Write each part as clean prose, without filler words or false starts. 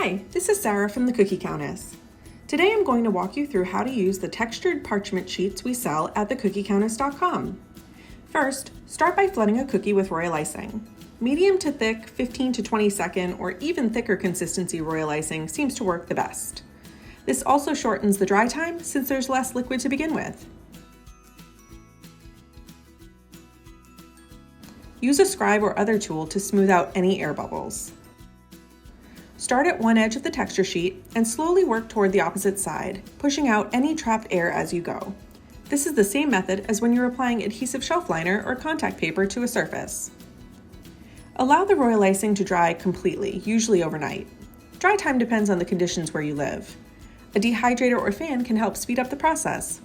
Hi, this is Sarah from the Cookie Countess. Today I'm going to walk you through how to use the textured parchment sheets we sell at thecookieCountess.com. First, start by flooding a cookie with royal icing. Medium to thick, 15 to 20 second, or even thicker consistency royal icing seems to work the best. This also shortens the dry time since there's less liquid to begin with. Use a scribe or other tool to smooth out any air bubbles. Start at one edge of the texture sheet and slowly work toward the opposite side, pushing out any trapped air as you go. This is the same method as when you're applying adhesive shelf liner or contact paper to a surface. Allow the royal icing to dry completely, usually overnight. Dry time depends on the conditions where you live. A dehydrator or fan can help speed up the process.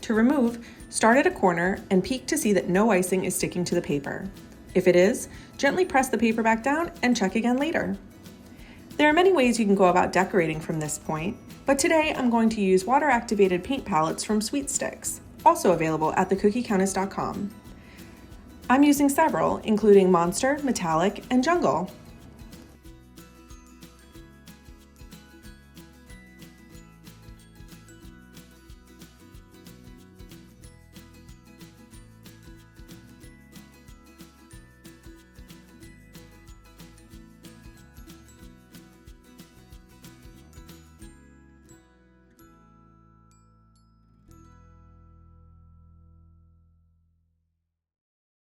To remove, start at a corner and peek to see that no icing is sticking to the paper. If it is, gently press the paper back down and check again later. There are many ways you can go about decorating from this point, but today I'm going to use water-activated paint palettes from Sweet Sticks, also available at thecookieCountess.com. I'm using several, including Monster, Metallic, and Jungle.